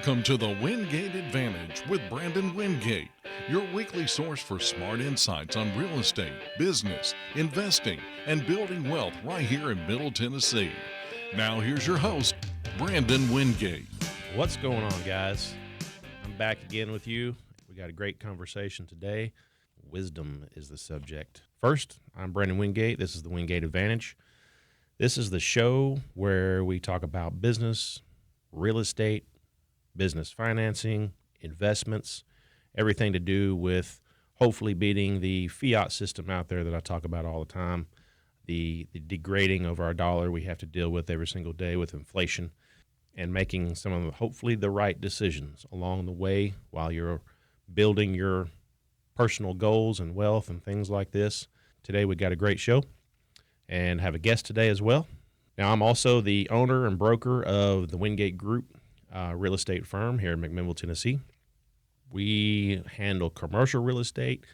Welcome to the Wingate Advantage with Brandon Wingate, your weekly source for smart insights on real estate, business, investing, and building wealth right here in Middle Tennessee. Now here's your host, Brandon Wingate. What's going on, guys? I'm back again with you. We got a great conversation today. Wisdom is the subject. First, I'm Brandon Wingate. This is the Wingate Advantage. This is the show where we talk about business, real estate, business financing, investments, everything to do with hopefully beating the fiat system out there that I talk about all the time, the degrading of our dollar we have to deal with every single day with inflation, and making some of hopefully the right decisions along the way while you're building your personal goals and wealth and things like this. Today we got a great show and have a guest today as well. Now I'm also the owner and broker of the Wingate Group real estate firm here in McMinnville, Tennessee. We handle commercial real estate,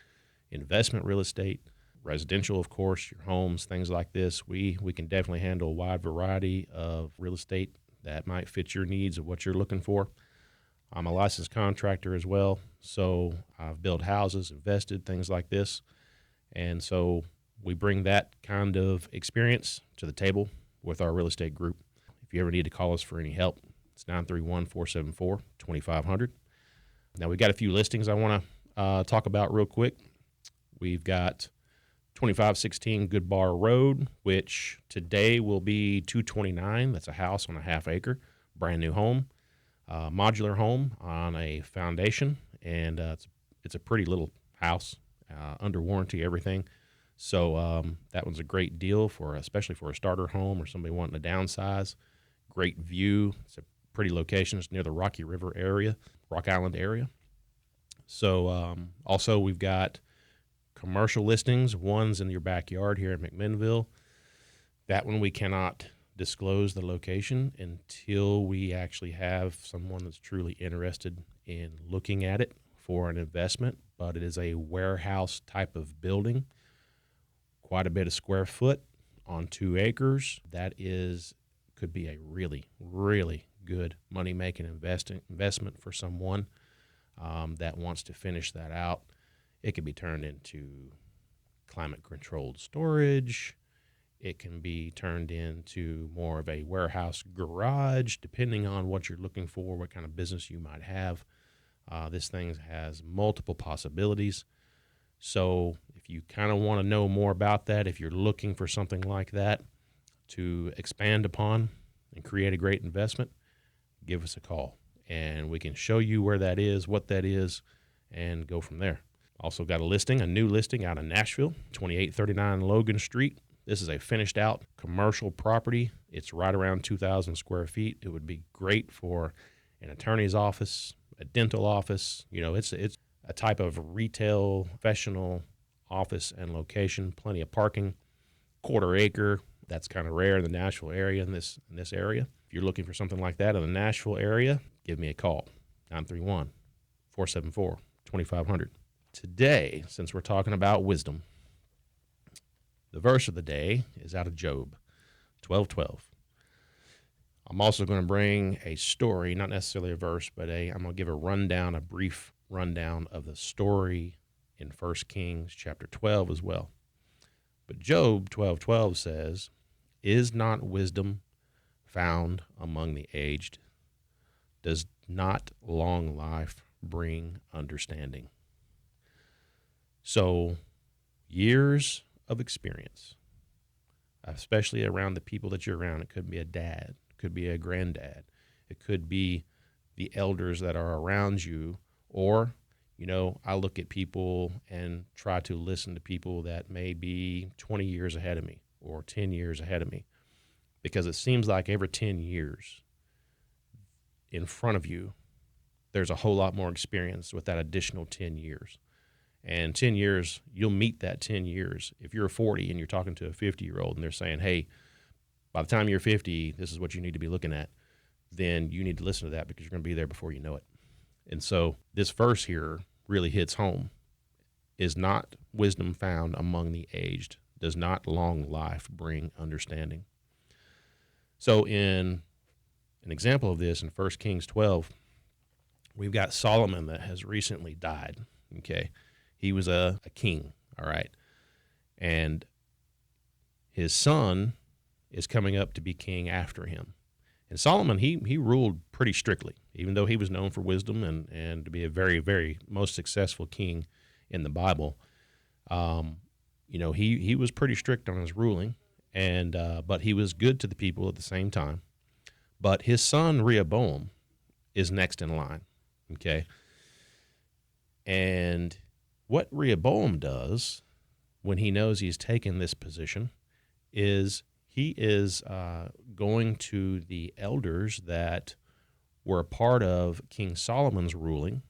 investment real estate, residential, of course, your homes, things like this. We can definitely handle a wide variety of real estate that might fit your needs of what you're looking for. I'm a licensed contractor as well, so I've built houses, invested, things like this. And so we bring that kind of experience to the table with our real estate group. If you ever need to call us for any help, it's 931-474-2500. Now, we've got a few listings I want to talk about real quick. We've got 2516 Good Bar Road, which today will be $229. That's a house on a half acre, brand new home, modular home on a foundation, and it's a pretty little house, under warranty, everything. So that one's a great deal especially for a starter home or somebody wanting to downsize. Great view. It's a pretty location. It's near the Rock Island area. So also we've got commercial listings. One's in your backyard here in McMinnville. That one we cannot disclose the location until we actually have someone that's truly interested in looking at it for an investment, but it is a warehouse type of building, quite a bit of square foot on 2 acres. That could be a really, really good money-making investment for someone that wants to finish that out. It can be turned into climate-controlled storage. It can be turned into more of a warehouse garage, depending on what you're looking for, what kind of business you might have. This thing has multiple possibilities. So if you kind of want to know more about that, if you're looking for something like that to expand upon and create a great investment, give us a call, and we can show you where that is, what that is, and go from there. Also got a new listing out of Nashville, 2839 Logan Street. This is a finished out commercial property. It's right around 2,000 square feet. It would be great for an attorney's office, a dental office. You know, it's a type of retail, professional office and location, plenty of parking, quarter acre. That's kind of rare in the Nashville area, in this area. If you're looking for something like that in the Nashville area, give me a call, 931-474-2500. Today, since we're talking about wisdom, the verse of the day is out of Job 12:12. I'm also going to bring a story, not necessarily a verse, but I'm going to give a brief rundown of the story in 1 Kings chapter 12 as well. But Job 12:12 says, "Is not wisdom found among the aged? Does not long life bring understanding?" So, years of experience, especially around the people that you're around. It could be a dad, it could be a granddad, it could be the elders that are around you, or, I look at people and try to listen to people that may be 20 years ahead of me or 10 years ahead of me, because it seems like every 10 years in front of you, there's a whole lot more experience with that additional 10 years. And 10 years, you'll meet that 10 years. If you're 40 and you're talking to a 50-year-old and they're saying, hey, by the time you're 50, this is what you need to be looking at, then you need to listen to that because you're going to be there before you know it. And so this verse here really hits home. Is not wisdom found among the aged? Does not long life bring understanding? So in an example of this in 1 Kings 12, We've got Solomon that has recently died, okay? He was a king, all right? And his son is coming up to be king after him. And Solomon, he ruled pretty strictly, even though he was known for wisdom and to be a very, very most successful king in the Bible. He was pretty strict on his ruling, and but he was good to the people at the same time. But his son Rehoboam is next in line, okay? And what Rehoboam does when he knows he's taken this position is he is going to the elders that were a part of King Solomon's ruling,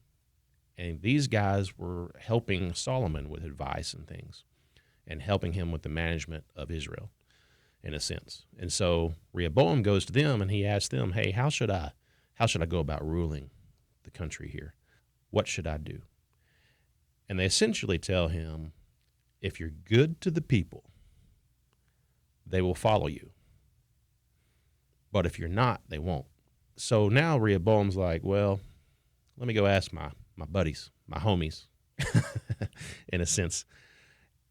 and these guys were helping Solomon with advice and things and helping him with the management of Israel in a sense. And so Rehoboam goes to them and he asks them, hey, how should I go about ruling the country here? What should I do? And they essentially tell him, if you're good to the people, they will follow you. But if you're not, they won't. So now Rehoboam's like, well, let me go ask my buddies, my homies, in a sense.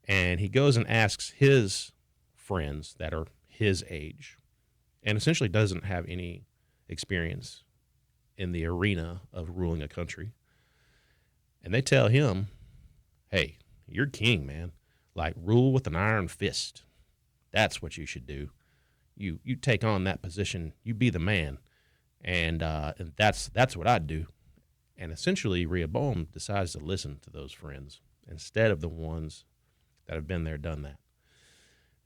And he goes and asks his friends that are his age and essentially doesn't have any experience in the arena of ruling a country. And they tell him, hey, you're king, man. Like, rule with an iron fist. That's what you should do. You take on that position. You be the man. And that's what I'd do. And essentially, Rehoboam decides to listen to those friends instead of the ones that have been there, done that.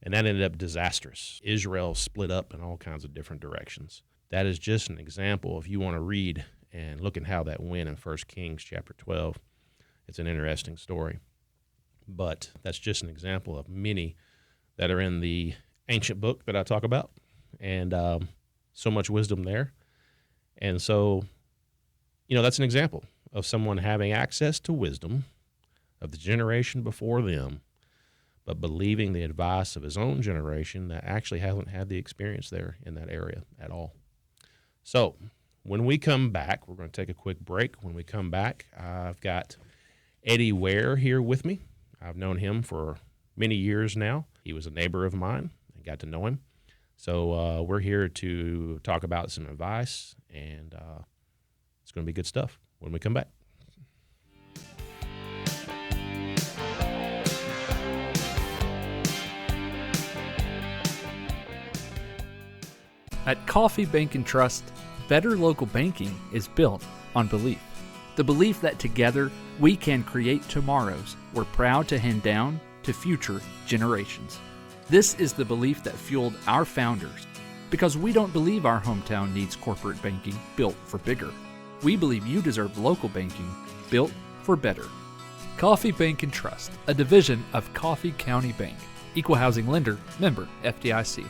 And that ended up disastrous. Israel split up in all kinds of different directions. That is just an example. If you want to read and look at how that went in 1 Kings chapter 12, it's an interesting story. But that's just an example of many that are in the ancient book that I talk about, and so much wisdom there. And so, that's an example of someone having access to wisdom of the generation before them, but believing the advice of his own generation that actually hasn't had the experience there in that area at all. So when we come back, we're going to take a quick break. When we come back, I've got Eddie Ware here with me. I've known him for many years now. He was a neighbor of mine. I got to know him. So we're here to talk about some advice, and it's going to be good stuff when we come back. At Coffee Bank and Trust, better local banking is built on belief. The belief that together we can create tomorrows we're proud to hand down to future generations. This is the belief that fueled our founders, because we don't believe our hometown needs corporate banking built for bigger. We believe you deserve local banking built for better. Coffee Bank and Trust, a division of Coffee County Bank. Equal housing lender, member FDIC.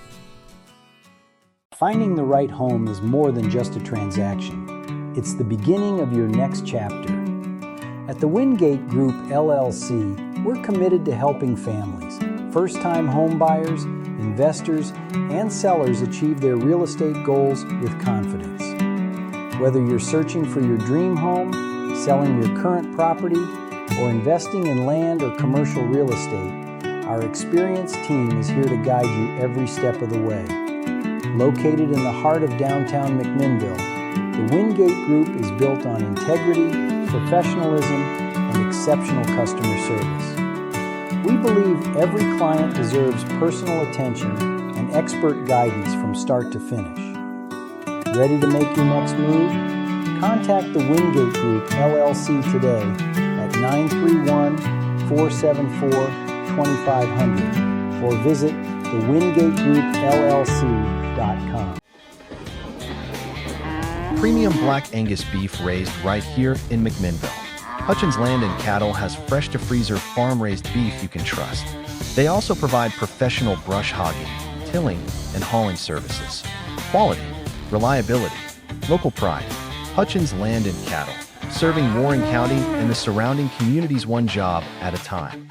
Finding the right home is more than just a transaction. It's the beginning of your next chapter. At the Wingate Group, LLC, we're committed to helping families, first-time home buyers, investors, and sellers achieve their real estate goals with confidence. Whether you're searching for your dream home, selling your current property, or investing in land or commercial real estate, our experienced team is here to guide you every step of the way. Located in the heart of downtown McMinnville, the Wingate Group is built on integrity, professionalism, and exceptional customer service. We believe every client deserves personal attention and expert guidance from start to finish. Ready to make your next move? Contact the Wingate Group, LLC today at 931-474-2500 or visit thewingategroupllc.com. Premium Black Angus beef raised right here in McMinnville. Hutchins Land and Cattle has fresh-to-freezer farm-raised beef you can trust. They also provide professional brush hogging, tilling, and hauling services. Quality, reliability, local pride. Hutchins Land and Cattle, serving Warren County and the surrounding communities one job at a time.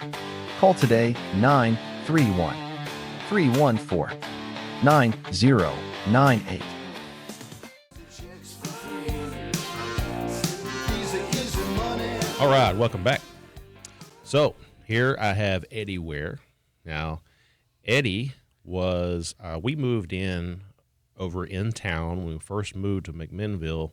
Call today 931-314-9098. All right, welcome back. So here I have Eddie Ware. Now, Eddie was, we moved in over in town when we first moved to McMinnville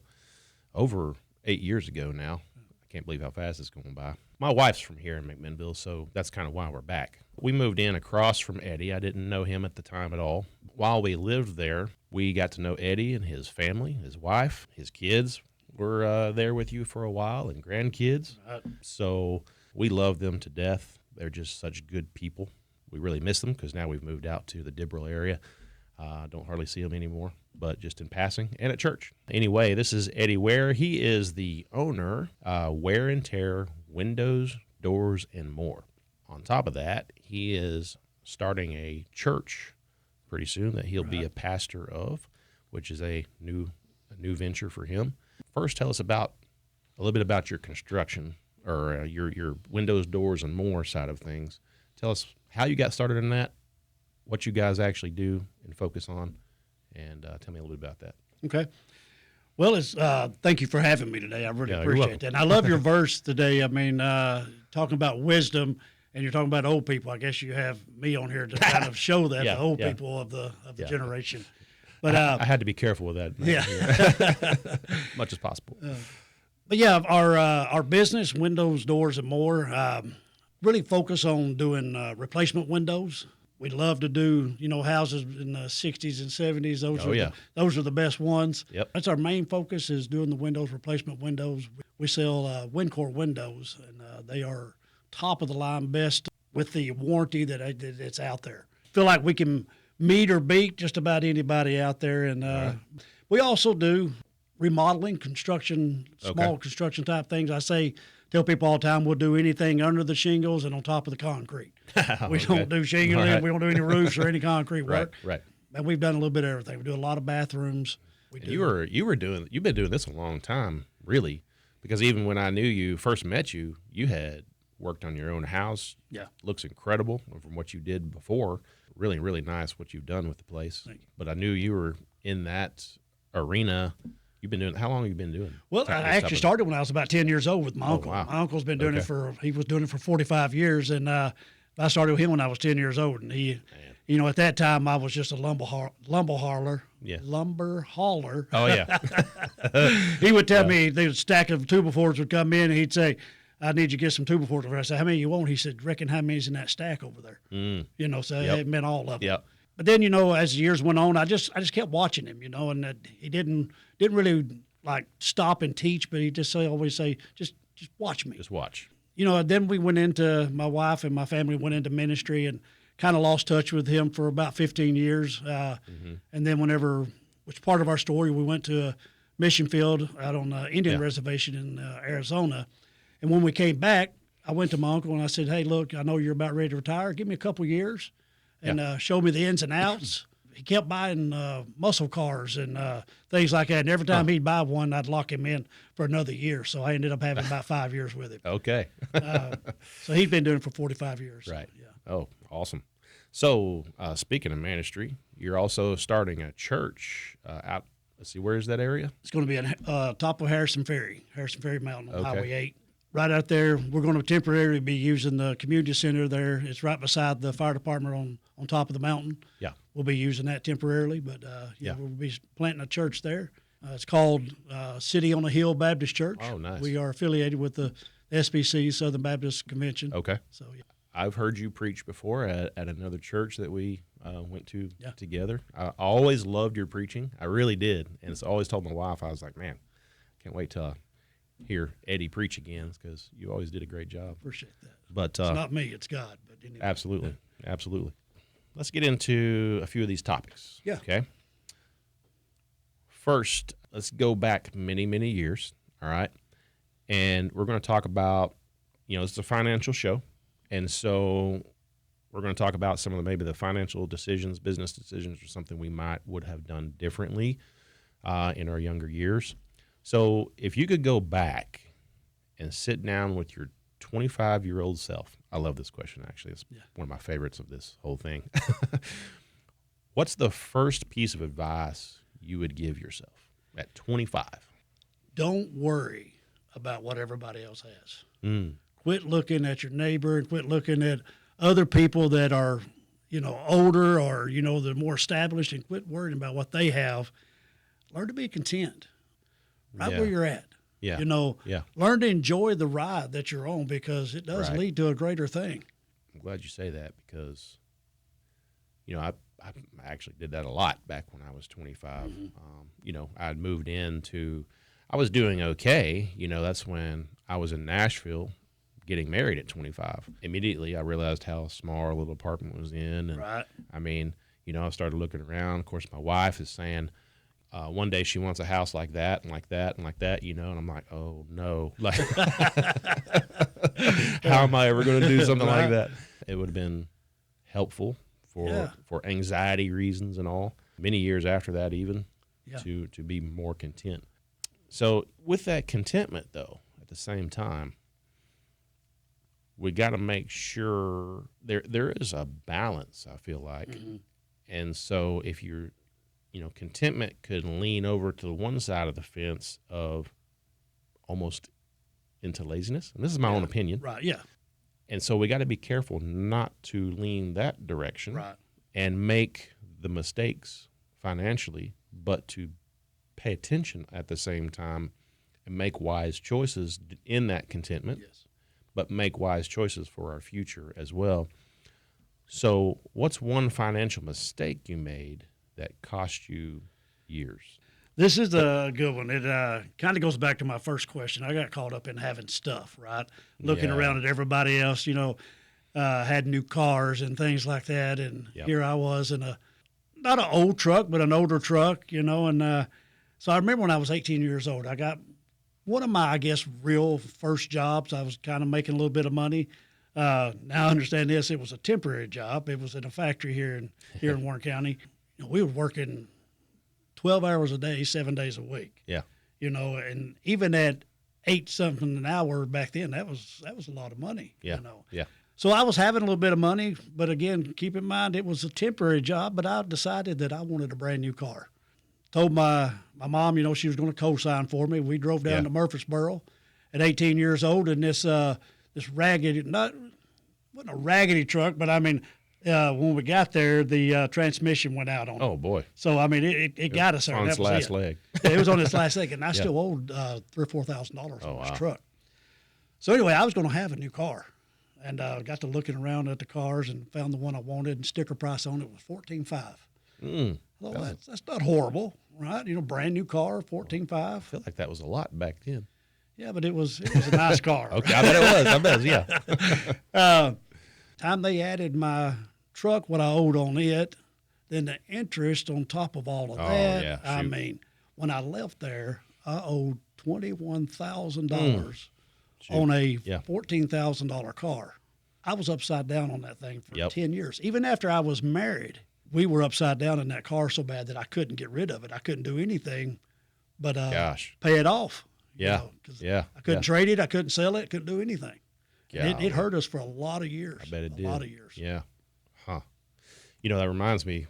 over 8 years ago now. I can't believe how fast it's going by. My wife's from here in McMinnville, so that's kind of why we're back. We moved in across from Eddie. I didn't know him at the time at all. While we lived there, we got to know Eddie and his family, his wife, his kids were there with you for a while, and grandkids. So we love them to death. They're just such good people. We really miss them because now we've moved out to the Dibble area. Don't hardly see them anymore, but just in passing and at church. Anyway, this is Eddie Ware. He is the owner, Wear and Tear Windows, Doors, and More. On top of that, he is starting a church pretty soon that he'll be a pastor of, which is a new venture for him. First, tell us a little bit about your construction or your windows, doors, and more side of things. Tell us how you got started in that, what you guys actually do and focus on, and tell me a little bit about that. Okay. Well, it's thank you for having me today. I really you're appreciate welcome. that. And I love your verse today. I mean, talking about wisdom, and you're talking about old people. I guess you have me on here to kind of show that the old people of the generation. But I had to be careful with that. Much as possible. But yeah, our business, windows, doors, and more, really focus on doing replacement windows. We love to do, houses in the 60s and 70s. Those are the best ones. Yep. That's our main focus, is doing the windows, replacement windows. We sell Wingate windows, and they are top of the line, best with the warranty that's out there. Feel like we can meet or beat just about anybody out there. And we also do remodeling, construction, small construction type things. Tell people all the time, we'll do anything under the shingles and on top of the concrete. We don't do shingling. Right. We don't do any roofs or any concrete work. Right. And we've done a little bit of everything. We do a lot of bathrooms. You've been doing this a long time, really, because even when I knew you, first met you, you had worked on your own house. Yeah. Looks incredible from what you did before. Really, really nice what you've done with the place. Thank you. But I knew you were in that arena. How long have you been doing? Well, I actually started when I was about 10 years old with my uncle. Wow. My uncle's been doing he was doing it for 45 years. And I started with him when I was 10 years old. And he, at that time, I was just a lumber hauler. Yeah. Lumber hauler. Oh, yeah. He would tell me the stack of 2x4s would come in, and he'd say, I need you to get some 2x4s. I said, how many you want? He said, reckon how many's in that stack over there? So it meant all of them. Yep. But then, as the years went on, I just kept watching him, and he didn't really like stop and teach, but he just always say, just watch me. Just watch. Then we went into, my wife and my family went into ministry and kind of lost touch with him for about 15 years. And then which part of our story, we went to a mission field out on the Indian reservation in Arizona. And when we came back, I went to my uncle and I said, hey, look, I know you're about ready to retire. Give me a couple years and show me the ins and outs. He kept buying muscle cars and things like that. And every time he'd buy one, I'd lock him in for another year. So I ended up having about 5 years with him. Okay. So he's been doing it for 45 years. Right. Yeah. Oh, awesome. So speaking of ministry, you're also starting a church out. Let's see, where is that area? It's going to be at top of Harrison Ferry Mountain on Highway 8. Right out there, we're going to temporarily be using the community center there. It's right beside the fire department on top of the mountain. Yeah. We'll be using that temporarily, but we'll be planting a church there. It's called City on a Hill Baptist Church. Oh, nice. We are affiliated with the SBC, Southern Baptist Convention. Okay. So, yeah. I've heard you preach before at another church that we went to together. I always loved your preaching. I really did. And it's always told my wife, I was like, man, can't wait till I hear Eddie preach again because you always did a great job. Appreciate that. But it's not me, it's God. But anyway. Absolutely. Let's get into a few of these topics. Yeah. Okay. First, let's go back many, many years. All right. And we're going to talk about, it's a financial show. And so we're going to talk about some of maybe the financial decisions, business decisions, or something we would have done differently in our younger years. So if you could go back and sit down with your 25-year-old self, I love this question, actually. It's one of my favorites of this whole thing. What's the first piece of advice you would give yourself at 25? Don't worry about what everybody else has. Mm. Quit looking at your neighbor and quit looking at other people that are, older or, they're more established, and quit worrying about what they have. Learn to be content right Yeah. where you're at. Yeah. Yeah. Learn to enjoy the ride that you're on, because it does Right. lead to a greater thing. I'm glad you say that, because, I actually did that a lot back when I was 25. I'd moved I was doing okay. That's when I was in Nashville getting married at 25. Immediately, I realized how small our little apartment was in. And Right. I mean, I started looking around. Of course, my wife is saying, one day she wants a house like that and like that and like that, and I'm like, oh no, like, how am I ever going to do something like that? It would have been helpful for anxiety reasons and all. Many years after that, even to be more content. So with that contentment, though, at the same time, we got to make sure there is a balance, I feel like. Mm-hmm. And so if you're contentment could lean over to the one side of the fence of almost into laziness. And this is my own opinion. Right. Yeah. And so we got to be careful not to lean that direction. Right. And make the mistakes financially, but to pay attention at the same time and make wise choices in that contentment, Yes. but make wise choices for our future as well. So what's one financial mistake you made that cost you years? This is a good one. It kind of goes back to my first question. I got caught up in having stuff, right? Looking around at everybody else, had new cars and things like that. And here I was in not an old truck, but an older truck, And so I remember when I was 18 years old, I got one of my, I guess, real first jobs. I was kind of making a little bit of money. Now I understand this. It was a temporary job. It was in a factory here in Warren County. We were working 12 hours a day, 7 days a week. Yeah. And even at 8 something an hour back then, that was a lot of money. Yeah. Yeah. So I was having a little bit of money, but again, keep in mind it was a temporary job. But I decided that I wanted a brand new car. Told my mom, she was going to co-sign for me. We drove down to Murfreesboro at 18 years old, and this raggedy, wasn't a raggedy truck, but I mean. When we got there, the transmission went out on it. Oh, boy. So, I mean, it got us there. On its last leg. It was on its last leg, and I still owed $3,000 or $4,000 on this truck. So, anyway, I was going to have a new car, and got to looking around at the cars and found the one I wanted, and sticker price on it was $14,500. That's not horrible, right? Brand new car, $14,500. I feel like that was a lot back then. Yeah, but it was a nice car. Okay, I bet it was. I bet, yeah. Time they added my truck, what I owed on it, then the interest on top of all of that. Yeah, I shoot. mean, when I left there, I owed $21,000 on a $14,000 car. I was upside down on that thing for 10 years. Even after I was married, we were upside down in that car so bad that I couldn't get rid of it. I couldn't do anything but pay it off. Yeah. I couldn't trade it. I couldn't sell it. Couldn't do anything. Yeah. It hurt us for a lot of years. I bet it did. A lot of years. Yeah. Huh. That reminds me,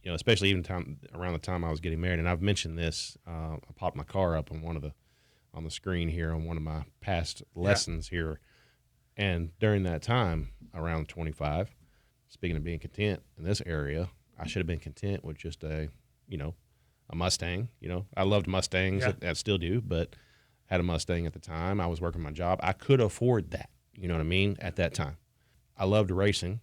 especially even around the time I was getting married, and I've mentioned this, I popped my car up on the screen here on one of my past lessons here. And during that time, around 25, speaking of being content in this area, I should have been content with just a Mustang. I loved Mustangs. I still do, but had a Mustang at the time. I was working my job. I could afford that, you know what I mean, at that time. I loved racing,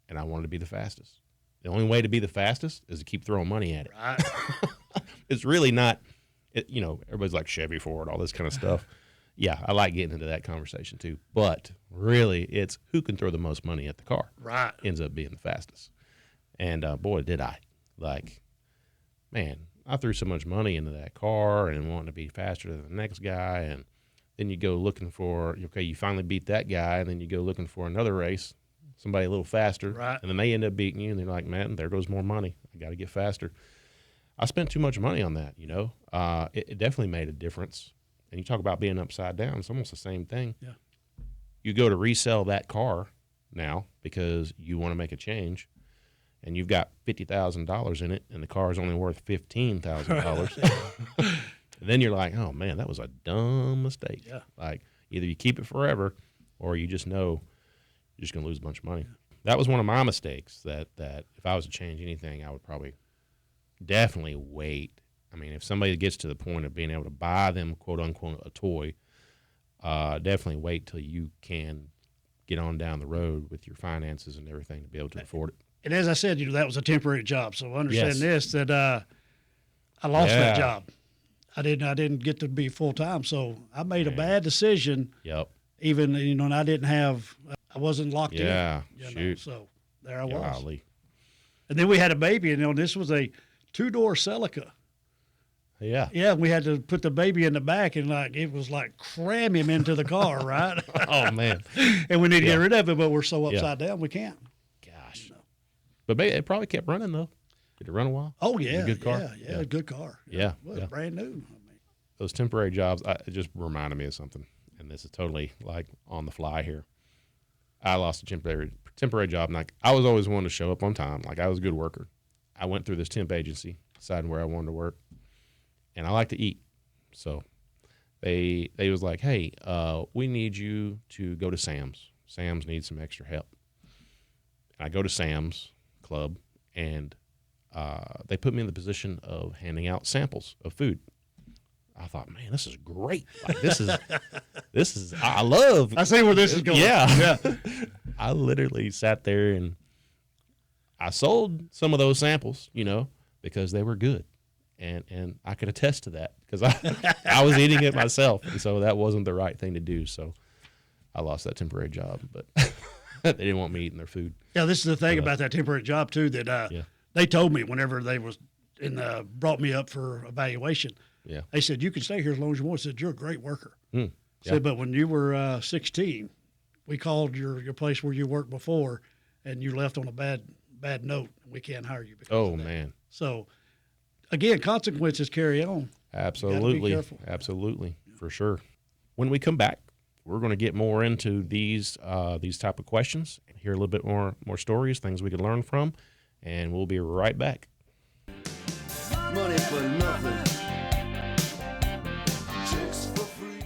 and I wanted to be the fastest. The only way to be the fastest is to keep throwing money at it. Right. It's really not, everybody's like Chevy, Ford, all this kind of stuff. Yeah, I like getting into that conversation too. But really, it's who can throw the most money at the car. Right. Ends up being the fastest. And boy, did I. Like, man, I threw so much money into that car and wanting to be faster than the next guy. And then you go looking for, you finally beat that guy. And then you go looking for another race, somebody a little faster. Right. And then they end up beating you. And they're like, man, there goes more money. I got to get faster. I spent too much money on that, It definitely made a difference. And you talk about being upside down. It's almost the same thing. Yeah. You go to resell that car now because you want to make a change. And you've got $50,000 in it, and the car is only worth $15,000. And then you're like, oh, man, that was a dumb mistake. Yeah. Like, either you keep it forever or you just know you're just going to lose a bunch of money. Yeah. That was one of my mistakes that if I was to change anything, I would probably definitely wait. I mean, if somebody gets to the point of being able to buy them, quote, unquote, a toy, definitely wait till you can get on down the road with your finances and everything to be able to afford it. And as I said, that was a temporary job. So understand Yes. that I lost that job. I didn't get to be full time. So I made a bad decision. Yep. Even, and I didn't have, I wasn't locked in. Yeah, shoot. So there I was. Golly. And then we had a baby, and this was a 2-door Celica. Yeah. Yeah, we had to put the baby in the back, and it was like cram him into the car, right? Oh, man. And we need to get rid of it, but we're so upside down we can't. Gosh. But it probably kept running, though. Did it run a while? Oh, yeah. A good car? Yeah, a good car. Yeah. Well, it's brand new. Those temporary jobs, it just reminded me of something, and this is totally like on the fly here. I lost a temporary job, and I was always one to show up on time. Like, I was a good worker. I went through this temp agency, deciding where I wanted to work, and I like to eat. So they was like, hey, we need you to go to Sam's. Sam's needs some extra help. And I go to Sam's Club, and they put me in the position of handing out samples of food. I thought, man, this is great. Like, this is, I love. I see where this is going. Yeah. I literally sat there and I sold some of those samples, because they were good. And I could attest to that because I was eating it myself. And so that wasn't the right thing to do. So I lost that temporary job, but they didn't want me eating their food. Yeah, this is the thing about that temporary job too, that they told me whenever they brought me up for evaluation. Yeah. They said, you can stay here as long as you want. I said, you're a great worker. Yeah. Said, but when you were 16, we called your place where you worked before, and you left on a bad note. We can't hire you because of that. Man. So, again, consequences carry on. Absolutely. You gotta be careful. Absolutely. For sure. When we come back, we're going to get more into these type of questions, hear a little bit more stories, things we could learn from, and we'll be right back. Money for nothing. Chicks for free.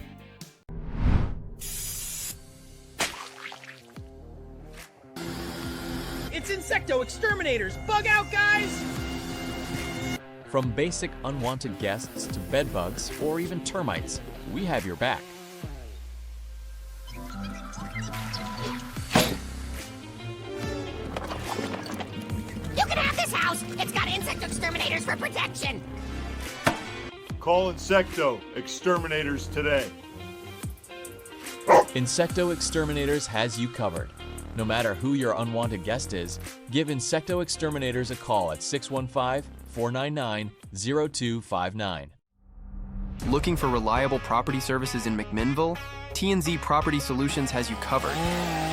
It's Insecto Exterminators! Bug out, guys! From basic unwanted guests to bedbugs or even termites, we have your back. You can have this house! It's got Insecto Exterminators for protection! Call Insecto Exterminators today. Insecto Exterminators has you covered. No matter who your unwanted guest is, give Insecto Exterminators a call at 615-499-0259. Looking for reliable property services in McMinnville? T&Z Property Solutions has you covered.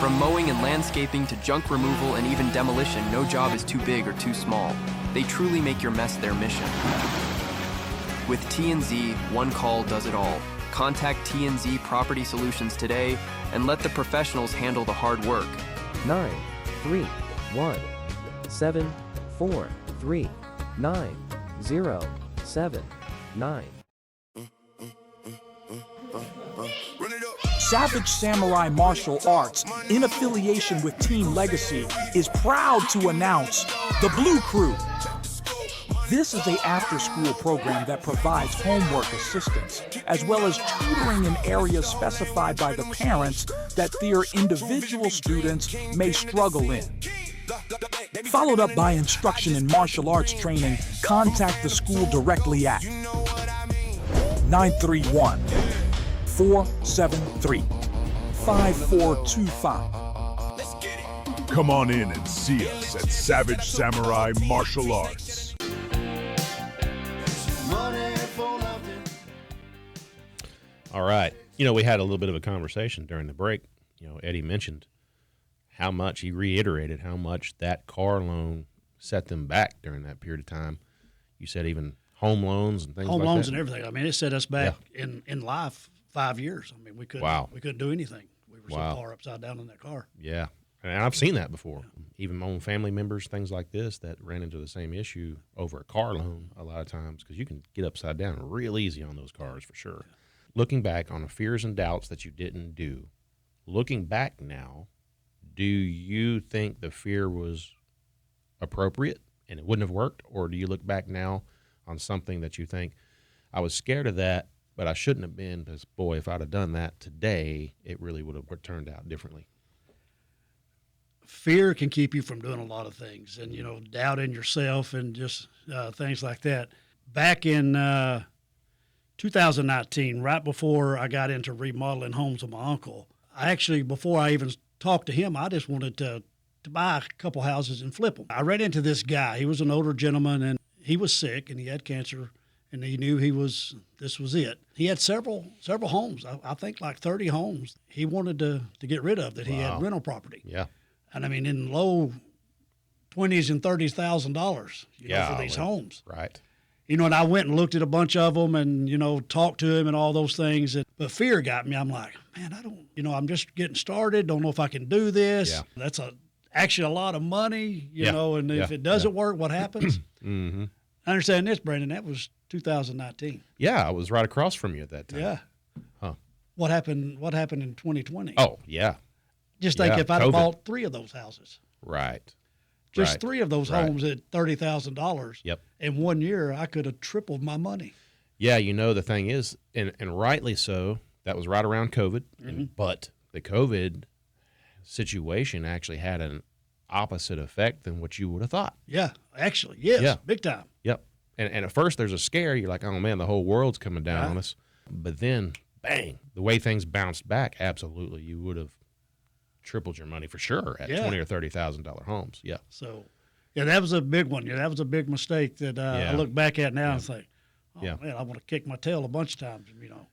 From mowing and landscaping to junk removal and even demolition, no job is too big or too small. They truly make your mess their mission. With T&Z, one call does it all. Contact T&Z Property Solutions today and let the professionals handle the hard work. 931-743-9079. Savage Samurai Martial Arts, in affiliation with Team Legacy, is proud to announce the Blue Crew. This is an after-school program that provides homework assistance, as well as tutoring in areas specified by the parents that their individual students may struggle in. Followed up by instruction in martial arts training, contact the school directly at 931-473-5425. Come on in and see us at Savage Samurai Martial Arts. All right. We had a little bit of a conversation during the break. Eddie mentioned how much, he reiterated how much that car loan set them back during that period of time. You said even home loans and things like that. Home loans and everything. I mean, it set us back in life 5 years. I mean, we couldn't do anything. We were so far upside down in that car. Yeah. And I've seen that before. even my own family members, things like this, that ran into the same issue over a car loan a lot of times, because you can get upside down real easy on those cars for sure. Looking back on the fears and doubts that you didn't do, looking back now, do you think the fear was appropriate and it wouldn't have worked? Or do you look back now on something that you think, I was scared of that, but I shouldn't have been, because, boy, if I'd have done that today, it really would have turned out differently? Fear can keep you from doing a lot of things, and, doubt in yourself and just things like that. Back in 2019, right before I got into remodeling homes with my uncle, before I even talked to him, I just wanted to buy a couple houses and flip them. I ran into this guy. He was an older gentleman, and he was sick, and he had cancer, and he knew this was it. He had several homes, I think like 30 homes he wanted to get rid of that he had rental property. Yeah. And I mean, in low $20,000 and $30,000, for these homes. Right. And I went and looked at a bunch of them and, talked to him and all those things. But fear got me. I'm like, man, I don't, I'm just getting started. Don't know if I can do this. Yeah. That's actually a lot of money, and if it doesn't work, what happens? Mm-hmm. I understand this, Brandon. That was 2019. Yeah, I was right across from you at that time. Yeah. Huh. What happened in 2020? Oh, yeah. Just think if I'd have bought 3 of those houses. Right. Just 3 of those homes at $30,000. Yep. In 1 year, I could have tripled my money. Yeah, the thing is, and rightly so, that was right around COVID, but the COVID situation actually had an opposite effect than what you would have thought. Yeah, actually, yes, Yeah. big time. Yep. And at first there's a scare. You're like, oh, man, the whole world's coming down on us. But then, bang, the way things bounced back, absolutely, you would have tripled your money for sure at $20,000 or $30,000 homes. Yeah. So, that was a big one. Yeah, that was a big mistake that I look back at now and think, oh, man, I want to kick my tail a bunch of times,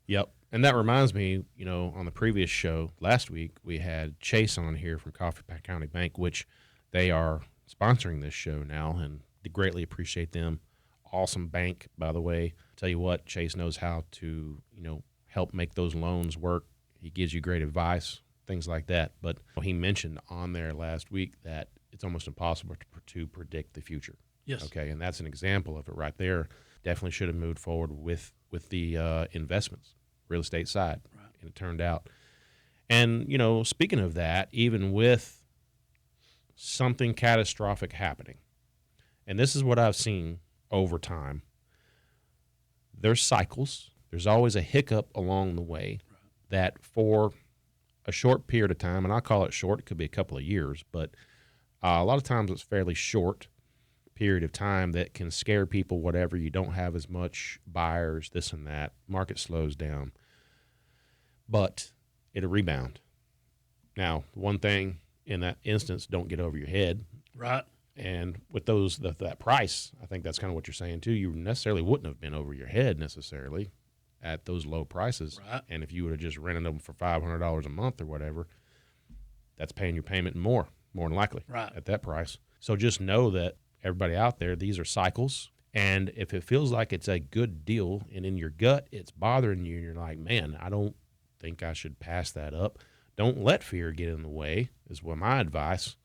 Yep. And that reminds me, on the previous show last week, we had Chase on here from Coffee County Bank, which they are sponsoring this show now, and greatly appreciate them. Awesome bank, by the way. Tell you what, Chase knows how to, help make those loans work. He gives you great advice, things like that. But he mentioned on there last week that it's almost impossible to predict the future. Yes. Okay, and that's an example of it right there. Definitely should have moved forward with the investments, real estate side, and it turned out. And, speaking of that, even with something catastrophic happening, and this is what I've seen over time, there's cycles. There's always a hiccup along the way that for a short period of time, and I call it short, it could be a couple of years, but a lot of times it's fairly short period of time that can scare people, whatever. You don't have as much buyers, this and that. Market slows down. But it'll rebound. Now, one thing in that instance, don't get over your head. Right. And with that price, I think that's kind of what you're saying too. You necessarily wouldn't have been over your head necessarily at those low prices. Right. And if you would have just rented them for $500 a month or whatever, that's paying your payment more than likely at that price. So just know that everybody out there, these are cycles. And if it feels like it's a good deal and in your gut it's bothering you and you're like, man, I don't think I should pass that up, don't let fear get in the way, is what my advice.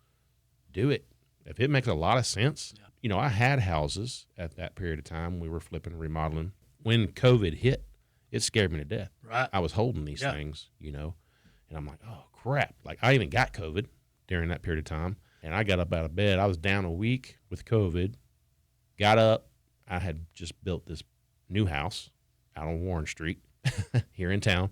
Do it. If it makes a lot of sense. I had houses at that period of time. We were flipping, remodeling. When COVID hit, it scared me to death. Right. I was holding these things, and I'm like, oh, crap. Like, I even got COVID during that period of time, and I got up out of bed. I was down a week with COVID, got up. I had just built this new house out on Warren Street here in town.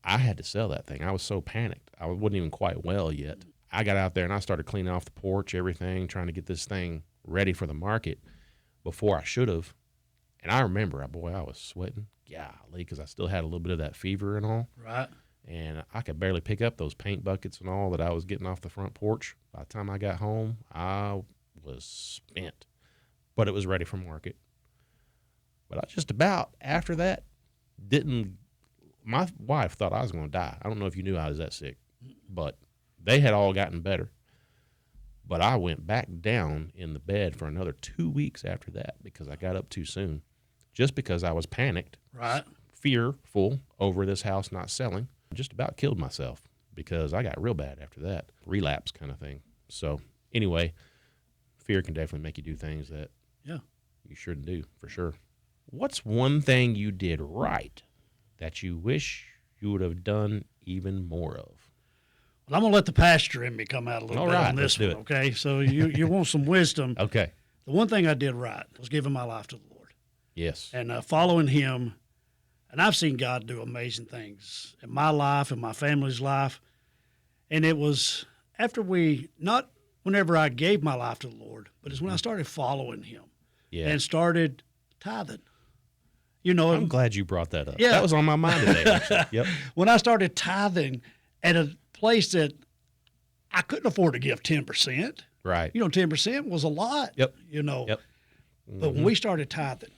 I had to sell that thing. I was so panicked. I wasn't even quite well yet. I got out there and I started cleaning off the porch, everything, trying to get this thing ready for the market before I should have. And I remember, I was sweating, golly, because I still had a little bit of that fever and all. Right. And I could barely pick up those paint buckets and all that I was getting off the front porch. By the time I got home, I was spent. But it was ready for market. But I just about, after that, my wife thought I was going to die. I don't know if you knew I was that sick, but they had all gotten better. But I went back down in the bed for another 2 weeks after that because I got up too soon, just because I was panicked, fearful over this house not selling. Just about killed myself because I got real bad after that, relapse kind of thing. So anyway, fear can definitely make you do things that Yeah. you shouldn't do, for sure. What's one thing you did right that you wish you would have done even more of? Well, I'm going to let the pastor in me come out a little All bit right, on let's this do one, it. okay? So you want some wisdom. Okay. The one thing I did right was giving my life to the Lord Yes. and following him. And I've seen God do amazing things in my life and my family's life. And it was after not whenever I gave my life to the Lord, but it's when I started following him and started tithing. You know, I'm glad you brought that up. Yeah. That was on my mind today, actually. Yep. When I started tithing at a place that I couldn't afford to give 10%. Right. You know, 10% was a lot. Yep. You know. Yep. But when we started tithing,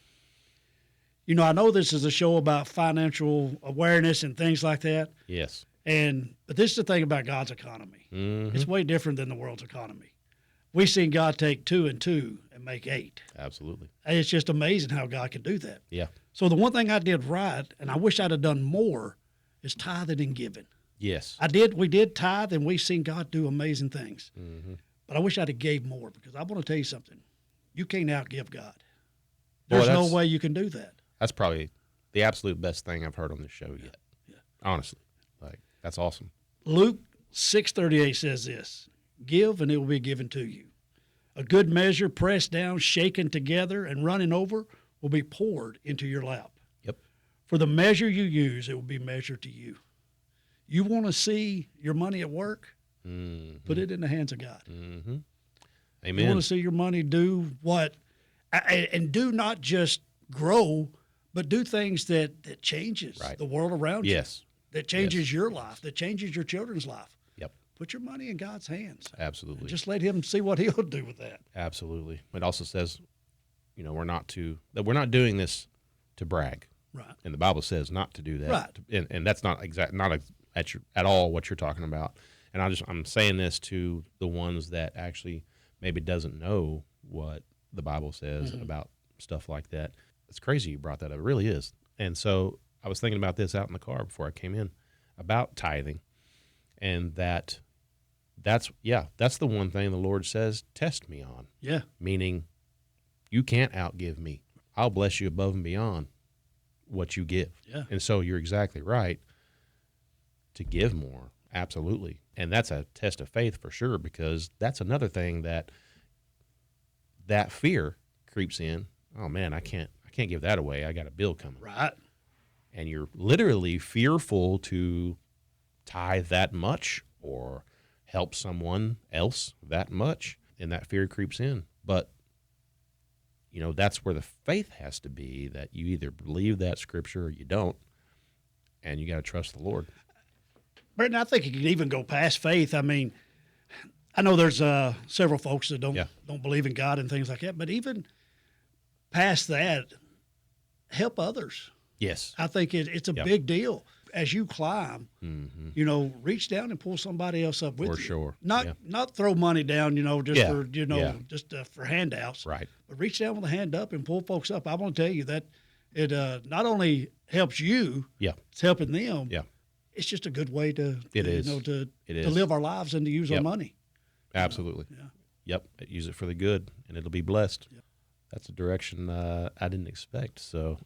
you know, I know this is a show about financial awareness and things like that. Yes. But this is the thing about God's economy. It's way different than the world's economy. We've seen God take 2 and 2 and make 8. Absolutely. And it's just amazing how God can do that. Yeah. So the one thing I did right, and I wish I'd have done more, is tithing and giving. Yes. We did tithe, and we've seen God do amazing things. But I wish I'd have gave more, because I want to tell you something. You can't outgive God. There's no way you can do that. That's probably the absolute best thing I've heard on this show yet. Yeah. Honestly. Like, that's awesome. Luke 6:38 says this, give and it will be given to you. A good measure, pressed down, shaken together, and running over will be poured into your lap. Yep. For the measure you use, it will be measured to you. You want to see your money at work? Put it in the hands of God. Amen. You want to see your money do what, and do not just grow, but do things that changes the world around you. Yes. That changes your life, that changes your children's life. Yep. Put your money in God's hands. Absolutely. And just let him see what he'll do with that. Absolutely. It also says, you know, we're not doing this to brag. Right. And the Bible says not to do that. Right. And that's not at all what you're talking about. And I'm saying this to the ones that actually maybe doesn't know what the Bible says about stuff like that. It's crazy you brought that up. It really is. And so I was thinking about this out in the car before I came in about tithing, and that's the one thing the Lord says, test me on. Yeah. Meaning you can't outgive me. I'll bless you above and beyond what you give. Yeah. And so you're exactly right to give more. Absolutely. And that's a test of faith for sure, because that's another thing that fear creeps in. Oh man, I can't give that away. I got a bill coming. Right. And you're literally fearful to tithe that much or help someone else that much, and that fear creeps in. But you know, that's where the faith has to be, that you either believe that scripture or you don't, and you got to trust the Lord. Brendan, I think you can even go past faith. I mean, I know there's several folks that don't believe in God and things like that, but even past that, help others. Yes. I think it's a big deal. As you climb, you know, reach down and pull somebody else up with you. For sure. Not throw money down, you know, just for handouts. Right. But reach down with a hand up and pull folks up. I want to tell you that it not only helps you, it's helping them. Yeah. It's just a good way to live our lives and to use our money. Absolutely. Yeah. Yep. Use it for the good, and it'll be blessed. Yep. That's a direction I didn't expect. So,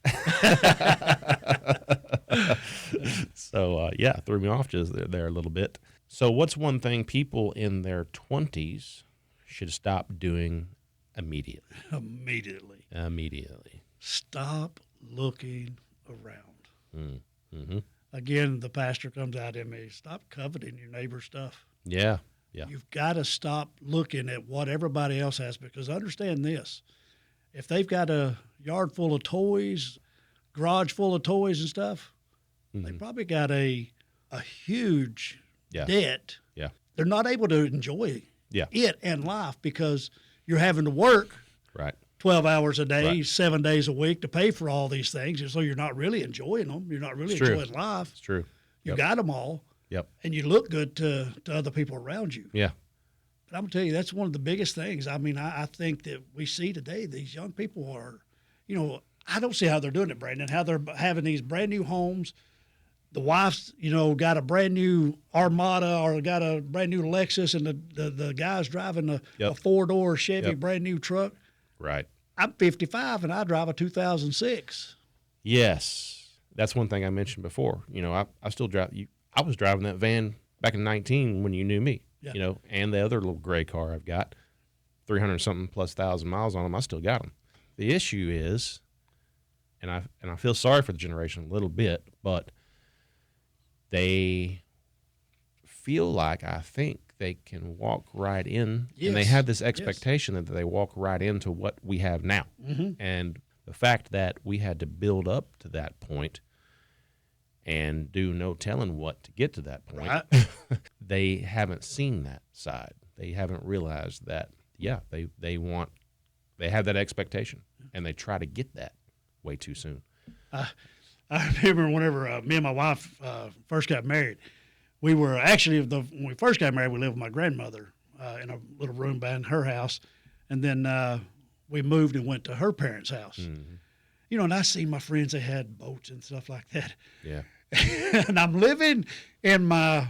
threw me off just there a little bit. So, what's one thing people in their 20s should stop doing immediately? Immediately. Stop looking around. Mm-hmm. Again, the pastor comes out in me. Stop coveting your neighbor's stuff. Yeah. Yeah. You've got to stop looking at what everybody else has, because understand this. If they've got a yard full of toys, garage full of toys and stuff, they probably got a huge debt. Yeah. They're not able to enjoy it and life because you're having to work 12 hours a day, 7 days a week to pay for all these things. And so you're not really enjoying them. You're not really enjoying life. It's true. You got them all. Yep. And you look good to other people around you. Yeah. But I'm going to tell you, that's one of the biggest things. I mean, I think that we see today, these young people are, you know, I don't see how they're doing it, Brandon, how they're having these brand new homes. the wife's, got a brand new Armada or got a brand new Lexus, and the guy's driving a 4-door Chevy brand new truck. Right. I'm 55 and I drive a 2006. Yes. That's one thing I mentioned before. I still drive. I was driving that van back in 19 when you knew me, and the other little gray car I've got, 300-something plus thousand miles on them. I still got them. The issue is, and I feel sorry for the generation a little bit, but they feel like, I think, they can walk right in, and they have this expectation that they walk right into what we have now. And the fact that we had to build up to that point and do no telling what to get to that point, they haven't seen that side. They haven't realized that, they have that expectation, and they try to get that way too soon. I remember whenever me and my wife first got married, we were actually, when we first got married, we lived with my grandmother in a little room behind her house. And then we moved and went to her parents' house. And I seen my friends, they had boats and stuff like that. Yeah. And I'm living in my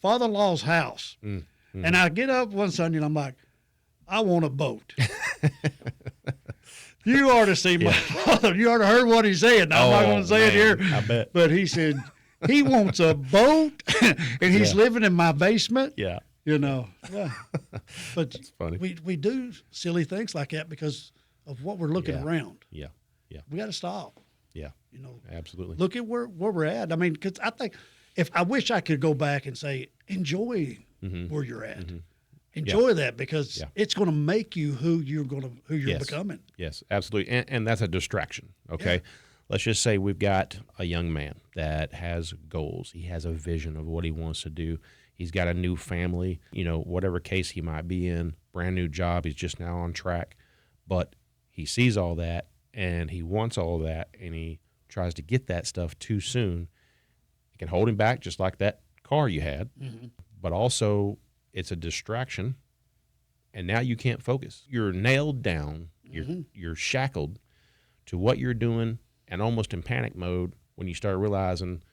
father-in-law's house. And I get up one Sunday and I'm like, I want a boat. You ought to see my father. You ought to heard what he said. Now, I'm not going to say it here. I bet. But he said he wants a boat, and he's living in my basement. Yeah. But that's funny. We do silly things like that because of what we're looking around. Yeah. We got to stop. Yeah. Absolutely. Look at where we're at. I mean, because I think I wish I could go back and say, enjoy where you're at. Enjoy that, because it's going to make you who you're becoming. Yes, absolutely. And that's a distraction. Okay. Let's just say we've got a young man that has goals. He has a vision of what he wants to do. He's got a new family, whatever case he might be in, brand new job. He's just now on track, but he sees all that and he wants all that, and he tries to get that stuff too soon. It can hold him back, just like that car you had, but also it's a distraction, and now you can't focus. You're nailed down. You're shackled to what you're doing, and almost in panic mode when you start realizing,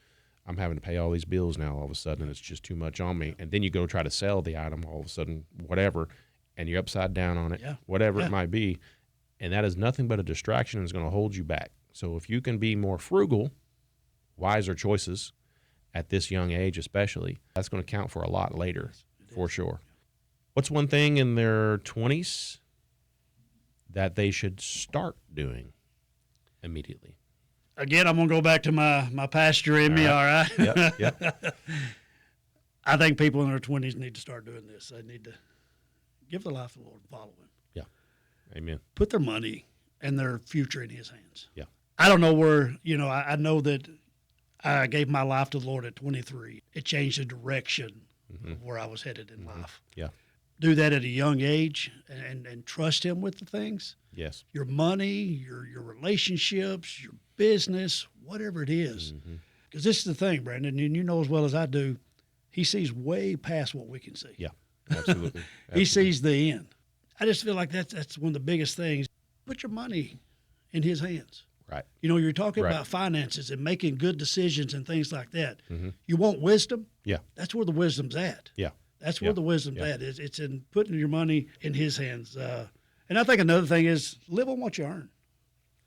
I'm having to pay all these bills now all of a sudden, and it's just too much on me. And then you go try to sell the item all of a sudden, whatever, and you're upside down on it, whatever it might be. And that is nothing but a distraction, and is going to hold you back. So if you can be more frugal, wiser choices at this young age especially, that's going to count for a lot later. For sure. What's one thing in their 20s that they should start doing immediately? Again, I'm going to go back to my pastor in me, all right? Yep. I think people in their 20s need to start doing this. They need to give their life to the Lord and follow Him. Yeah. Amen. Put their money and their future in His hands. Yeah. I don't know where, I know that I gave my life to the Lord at 23. It changed the direction of where I was headed in life. Yeah. Do that at a young age and trust Him with the things. Yes. Your money, your relationships, your business, whatever it is. Because this is the thing, Brandon, and you know as well as I do, He sees way past what we can see. Yeah, absolutely. He sees the end. I just feel like that's one of the biggest things. Put your money in His hands. Right. You're talking about finances and making good decisions and things like that. You want wisdom? Yeah. That's where the wisdom's at. Yeah. That's where the wisdom's at. It's in putting your money in His hands. And I think another thing is live on what you earn.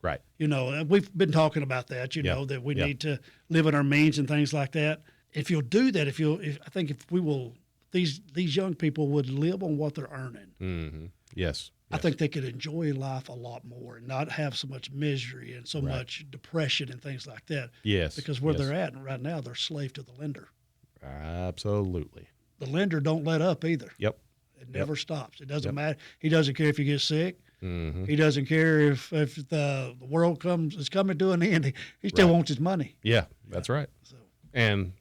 Right. We've been talking about that, that we need to live in our means and things like that. If you'll do that, I think if we will, these young people would live on what they're earning. Yes. I think they could enjoy life a lot more and not have so much misery and so much depression and things like that. Yes. Because where they're at right now, they're slave to the lender. Absolutely. The lender don't let up either. Yep. It never stops. It doesn't matter. He doesn't care if you get sick. He doesn't care if the world is coming to an end. He still wants his money. Yeah, that's right. So. And,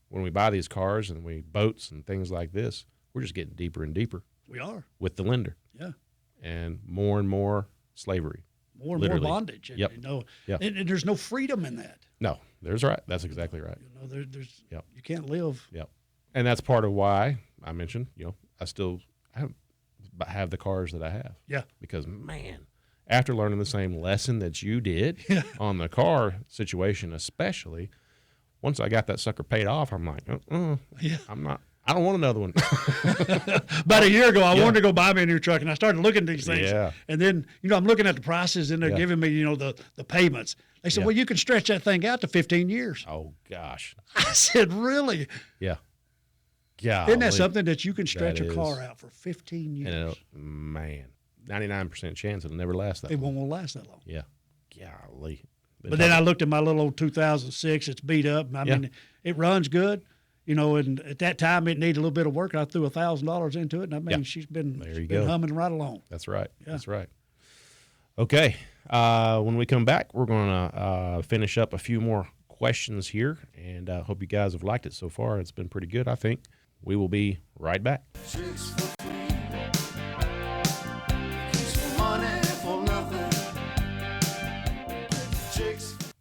when we buy these cars and boats and things like this, we're just getting deeper and deeper. We are. With the lender. Yeah. And more slavery. More and more bondage. And, and there's no freedom in that. No, that's exactly right. There's you can't live. Yep. And that's part of why I mentioned, I have the cars that I have. Yeah. Because, man, after learning the same lesson that you did on the car situation especially, once I got that sucker paid off, I'm like, Yeah. I don't want another one. About a year ago, I wanted to go buy me a new truck, and I started looking at these things. Yeah. And then, I'm looking at the prices, and they're giving me, the payments. They said, well, you can stretch that thing out to 15 years. Oh, gosh. I said, really? Yeah. Yeah. Isn't that something that you can stretch a car out for 15 years? Man, 99% chance it'll never last that It long. won't last that long. Yeah. Golly. But then I looked at my little old 2006. It's beat up. I mean, it runs good. And at that time, it needed a little bit of work. I threw $1,000 into it, and I mean, she's been humming right along. That's right. Yeah. That's right. Okay. When we come back, we're going to finish up a few more questions here, and I hope you guys have liked it so far. It's been pretty good, I think. We will be right back.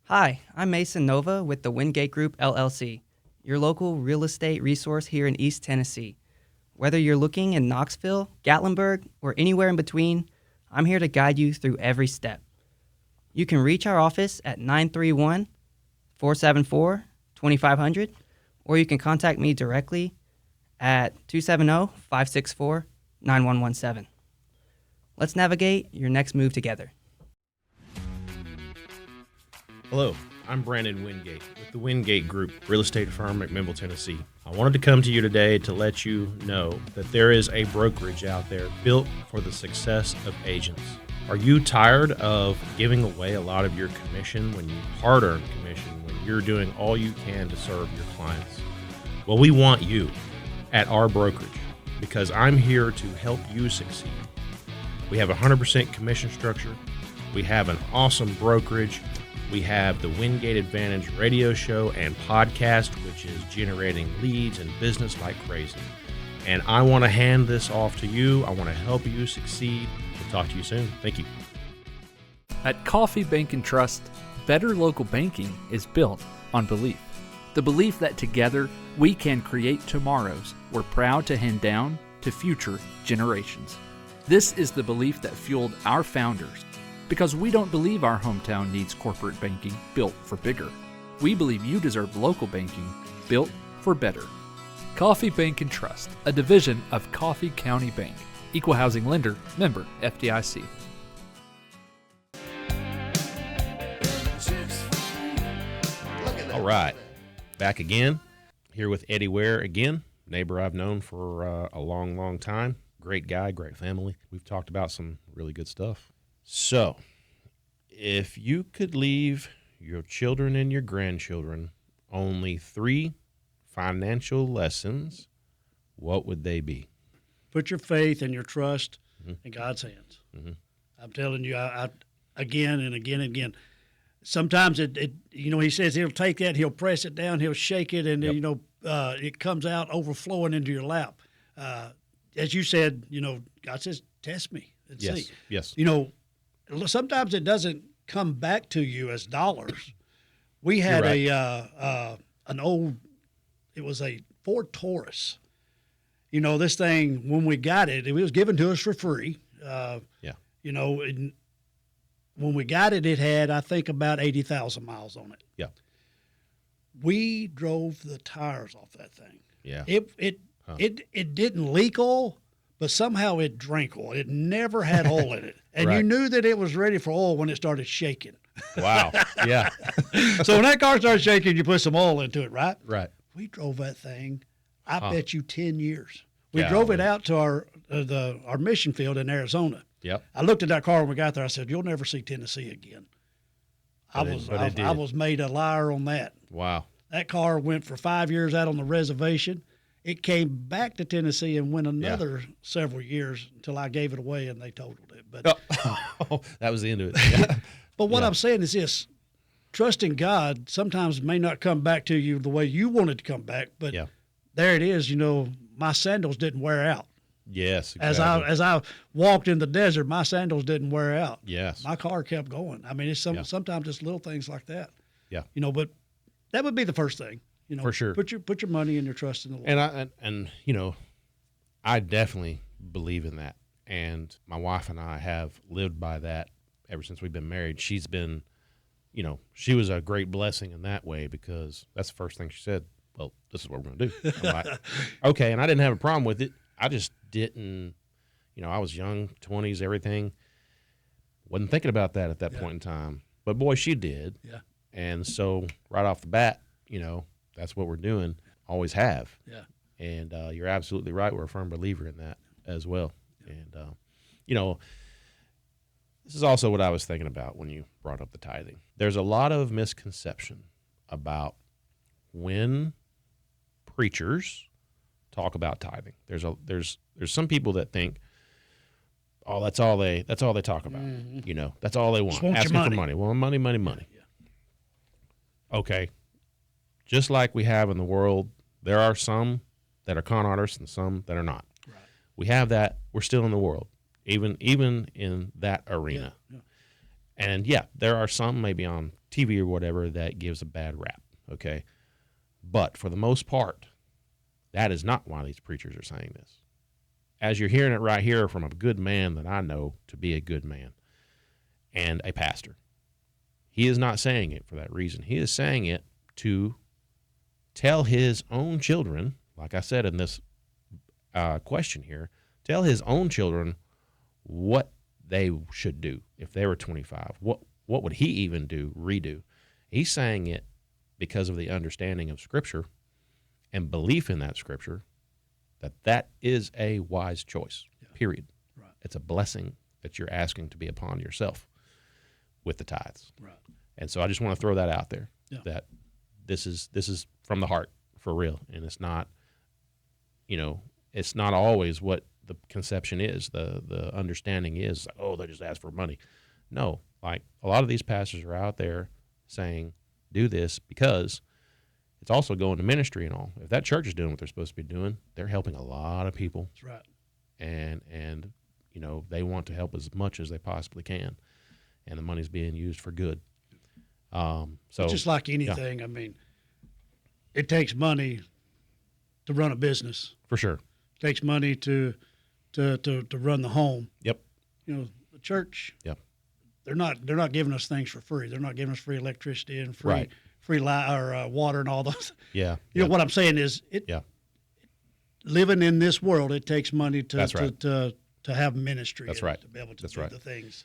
Hi, I'm Mason Nova with the Wingate Group LLC, your local real estate resource here in East Tennessee. Whether you're looking in Knoxville, Gatlinburg, or anywhere in between, I'm here to guide you through every step. You can reach our office at 931-474-2500, or you can contact me directly at 270-564-9117. Let's navigate your next move together. Hello, I'm Brandon Wingate with the Wingate Group, real estate firm, McMinnville, Tennessee. I wanted to come to you today to let you know that there is a brokerage out there built for the success of agents. Are you tired of giving away a lot of your commission, hard-earned commission, when you're doing all you can to serve your clients? Well, we want you at our brokerage because I'm here to help you succeed. We have a 100% commission structure. We have an awesome brokerage. We have the Wingate Advantage radio show and podcast, which is generating leads and business like crazy. And I want to hand this off to you. I want to help you succeed. We'll talk to you soon. Thank you. At Coffee Bank and Trust, better local banking is built on belief. The belief that together we can create tomorrows we're proud to hand down to future generations. This is the belief that fueled our founders, because we don't believe our hometown needs corporate banking built for bigger. We believe you deserve local banking built for better. Coffee Bank and Trust, a division of Coffee County Bank. Equal housing lender, member FDIC. All right, back again, here with Eddie Ware again, neighbor I've known for a long, long time. Great guy, great family. We've talked about some really good stuff. So, if you could leave your children and your grandchildren only 3 financial lessons, what would they be? Put your faith and your trust in God's hands. I'm telling you, I again and again and again. Sometimes he says he'll take that, he'll press it down, he'll shake it, and it comes out overflowing into your lap. As you said, God says, test me and see. Yes. Sometimes it doesn't come back to you as dollars. We had an old, it was a Ford Taurus. This thing, when we got it, it was given to us for free. And when we got it, it had, I think, about 80,000 miles on it. Yeah. We drove the tires off that thing. Yeah. It didn't leak oil, but somehow it drank oil. It never had oil in it. And you knew that it was ready for oil when it started shaking. Wow. Yeah. So when that car started shaking, you put some oil into it, right? Right. We drove that thing, I bet you 10 years. We drove it out to our mission field in Arizona. Yep. I looked at that car when we got there. I said, "You'll never see Tennessee again." I was made a liar on that. Wow. That car went for 5 years out on the reservation. It came back to Tennessee and went another several years until I gave it away and they totaled it. But that was the end of it. Yeah. But what I'm saying is this: trusting God sometimes may not come back to you the way you wanted to come back, but there it is. My sandals didn't wear out. Yes, exactly. As I walked in the desert, my sandals didn't wear out. Yes. My car kept going. I mean, it's sometimes just little things like that. Yeah. But that would be the first thing. For sure. Put your money and your trust in the Lord. And I definitely believe in that. And my wife and I have lived by that ever since we've been married. She's been you know, she was a great blessing in that way because that's the first thing she said. Well, this is what we're going to do. I'm like, okay. And I didn't have a problem with it. I just didn't, you know, I was young, 20s, everything. Wasn't thinking about that at that point in time. But boy, she did. Yeah. And so right off the bat, you know, that's what we're doing. Always have. Yeah. And you're absolutely right. We're a firm believer in that as well. Yeah. And, you know, this is also what I was thinking about when you brought up the tithing. There's a lot of misconception about when preachers talk about tithing. There's some people that think, oh, that's all they talk about. Mm-hmm. You know, that's all they want. Asking for money. Well, money. Yeah. Okay. Just like we have in the world, there are some that are con artists and some that are not. Right. We have that. We're still in the world, even in that arena. Yeah. And yeah, there are some maybe on TV or whatever that gives a bad rap. Okay. But for the most part, that is not why these preachers are saying this. As you're hearing it right here from a good man that I know to be a good man and a pastor, he is not saying it for that reason. He is saying it to tell his own children, like I said in this question here, tell his own children what they should do if they were 25. What would he even redo? He's saying it because of the understanding of Scripture and belief in that Scripture, that is a wise choice, period. Right. It's a blessing that you're asking to be upon yourself with the tithes. Right. And so I just want to throw that out there, that this is from the heart, for real. And it's not, you know, it's not always what the conception is, the understanding is, oh, they just ask for money. No, like a lot of these pastors are out there saying, do this because it's also going to ministry and all. If that church is doing what they're supposed to be doing, they're helping a lot of people. That's right. And you know, they want to help as much as they possibly can. And the money's being used for good. So just like anything, I mean, it takes money to run a business. For sure. It takes money to run the home. Yep. You know, the church. Yep. They're not giving us things for free. They're not giving us free electricity and free light or water and all those. Yeah. You know what I'm saying is living in this world, it takes money to have ministry. That's right. To be able to That's do right. the things.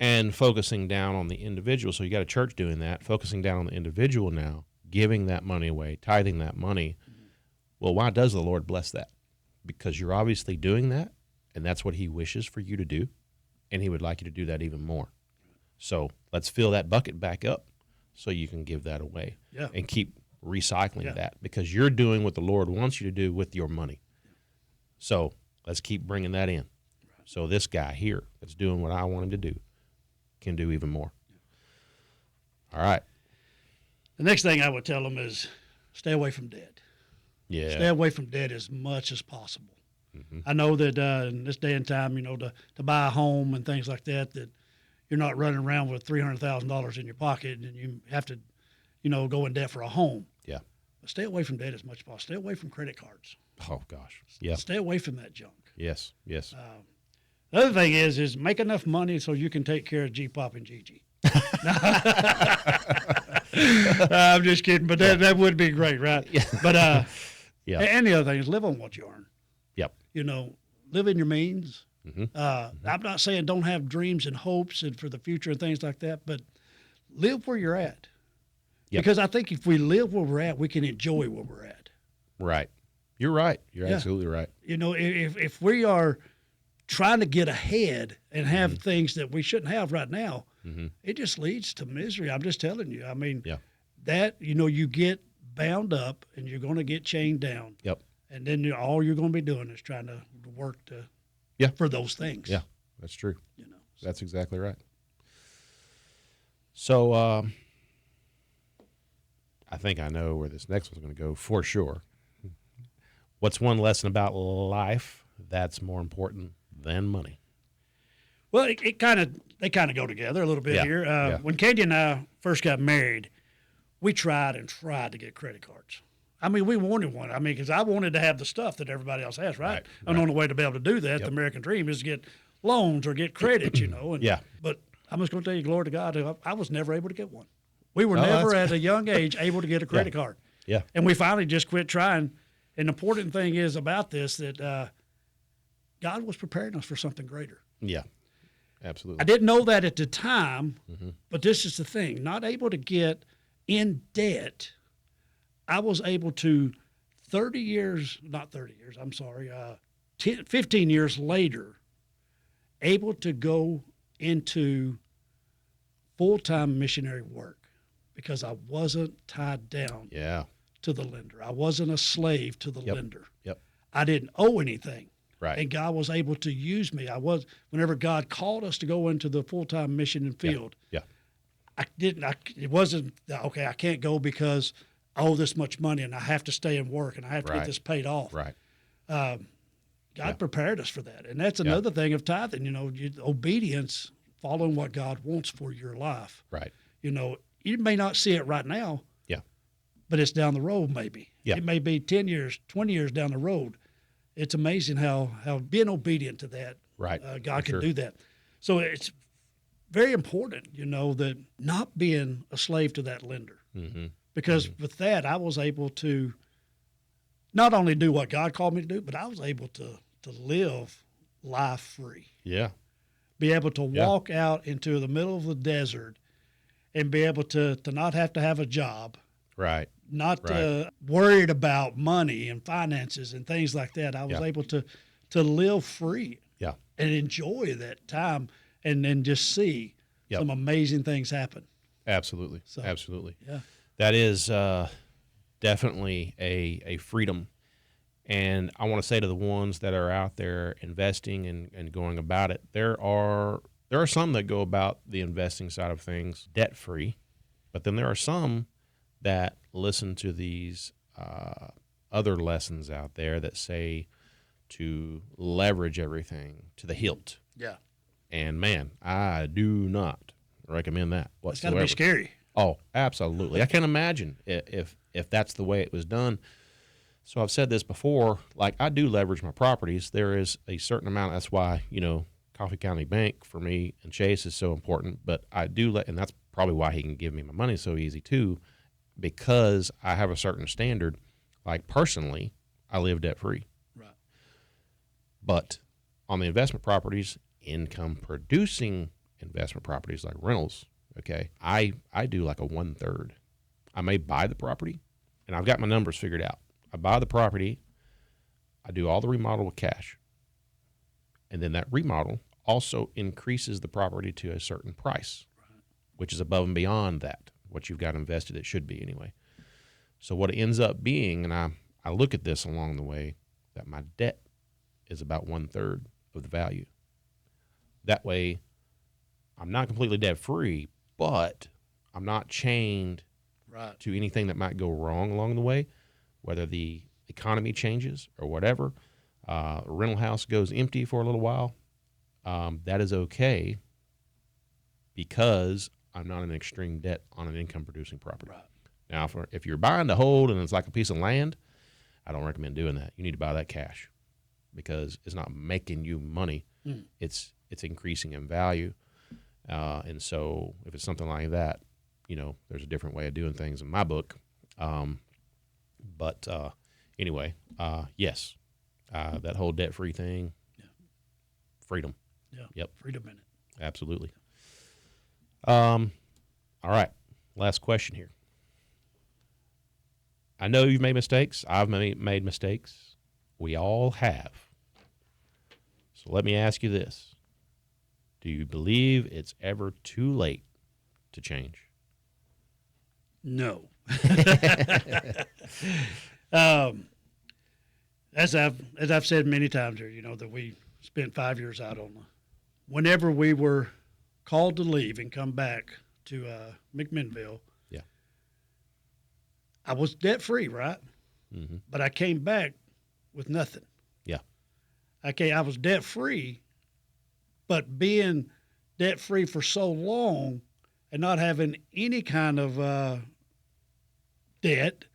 And focusing down on the individual. So you got a church doing that, focusing down on the individual now, giving that money away, tithing that money. Well, why does the Lord bless that? Because you're obviously doing that, and that's what he wishes for you to do, and he would like you to do that even more. So let's fill that bucket back up so you can give that away and keep recycling that, because you're doing what the Lord wants you to do with your money. So let's keep bringing that in. So this guy here that's doing what I want him to do can do even more. All right. The next thing I would tell them is stay away from debt. Yeah. Stay away from debt as much as possible. Mm-hmm. I know that in this day and time, you know, to buy a home and things like that, that you're not running around with $300,000 in your pocket and you have to, you know, go in debt for a home. Yeah. But stay away from debt as much as possible. Stay away from credit cards. Oh, gosh. Yeah. Stay away from that junk. Yes. Yes. The other thing is make enough money so you can take care of G-Pop and Gigi. I'm just kidding, but that would be great, right? Yeah. But yeah. And the other thing is live on what you earn. Yep. You know, live in your means. Mm-hmm. I'm not saying don't have dreams and hopes and for the future and things like that, but live where you're at. Yep. Because I think if we live where we're at, we can enjoy where we're at. Right. You're right. You're absolutely right. You know, if we are trying to get ahead and have things that we shouldn't have right now, it just leads to misery. I'm just telling you. I mean, that, you know, you get bound up and you're going to get chained down. Yep. And then all you're going to be doing is trying to work for those things. Yeah, that's true. You know, that's exactly right. So I think I know where this next one's going to go for sure. What's one lesson about life that's more important than money? Well, they kind of go together a little bit here. When Katie and I first got married, we tried to get credit cards. I mean, we wanted one. I mean, because I wanted to have the stuff that everybody else has, right? And the only way to be able to do that, the American dream, is get loans or get credit, you know. And, but I'm just going to tell you, glory to God, I was never able to get one. We were Oh, never that's- at a young age able to get a credit card. Yeah. And we finally just quit trying. And the important thing is about this that God was preparing us for something greater. Yeah. Absolutely. I didn't know that at the time, Mm-hmm. but this is the thing. Not able to get in debt, I was able to 15 years later, able to go into full-time missionary work because I wasn't tied down to the lender. I wasn't a slave to the lender. Yep. I didn't owe anything. Right. And God was able to use me. Whenever God called us to go into the full-time mission and field, it wasn't, okay, I can't go because I owe this much money and I have to stay and work and I have to get this paid off. Right. God prepared us for that. And that's another thing of tithing, obedience, following what God wants for your life. Right. You may not see it right now. Yeah. But it's down the road maybe. Yeah. It may be 10 years, 20 years down the road. It's amazing how being obedient to that, God can do that. So it's very important, that not being a slave to that lender. Mm-hmm. Because with that, I was able to not only do what God called me to do, but I was able to live life free. Yeah. Be able to walk out into the middle of the desert and be able to not have to have a job. Right. Not worried about money and finances and things like that. I was able to live free and enjoy that time and then just see some amazing things happen. Absolutely. So, Absolutely. Yeah. That is definitely a freedom. And I want to say to the ones that are out there investing and going about it, there are some that go about the investing side of things debt-free, but then there are some that listen to these other lessons out there that say to leverage everything to the hilt. Yeah. And man, I do not recommend that whatsoever. It's got to be scary. Oh, absolutely. I can't imagine if that's the way it was done. So I've said this before, like I do leverage my properties. There is a certain amount. That's why, Coffee County Bank for me and Chase is so important. But I do and that's probably why he can give me my money so easy too, because I have a certain standard. Like personally, I live debt free. Right. But on the investment properties, income producing investment properties like rentals, okay, I do like a 1/3. I may buy the property, and I've got my numbers figured out. I buy the property, I do all the remodel with cash, and then that remodel also increases the property to a certain price, which is above and beyond that, what you've got invested, it should be anyway. So what it ends up being, and I look at this along the way, that my debt is about 1/3 of the value. That way, I'm not completely debt-free, but I'm not chained to anything that might go wrong along the way, whether the economy changes or whatever. A rental house goes empty for a little while. That is okay because I'm not in extreme debt on an income-producing property. Right. Now, if you're buying to hold and it's like a piece of land, I don't recommend doing that. You need to buy that cash because it's not making you money. It's increasing in value. And so if it's something like that, there's a different way of doing things in my book. But anyway, yes, that whole debt-free thing, freedom. Yeah. Yep. Freedom in it. Absolutely. All right. Last question here. I know you've made mistakes. I've made mistakes. We all have. So let me ask you this. Do you believe it's ever too late to change? No. As I've said many times here, that we spent 5 years out on whenever we were called to leave and come back to McMinnville. Yeah. I was debt free, right? Mm-hmm. But I came back with nothing. Yeah. I was debt free, but being debt free for so long and not having any kind of debt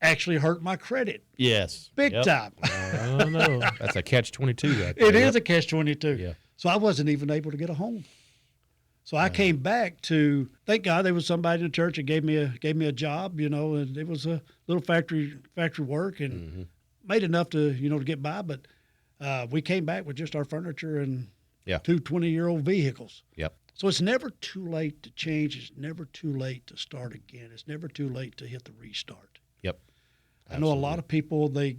actually hurt my credit. Yes. Big time. Oh, no. That's a catch-22 right there. It is a catch-22. Yeah. So I wasn't even able to get a home. So I came back to, thank God there was somebody in the church that gave me a job, and it was a little factory work and made enough to, to get by. But we came back with just our furniture and two 20-year-old vehicles. Yep. So it's never too late to change. It's never too late to start again. It's never too late to hit the restart. Yep. I know a lot of people, they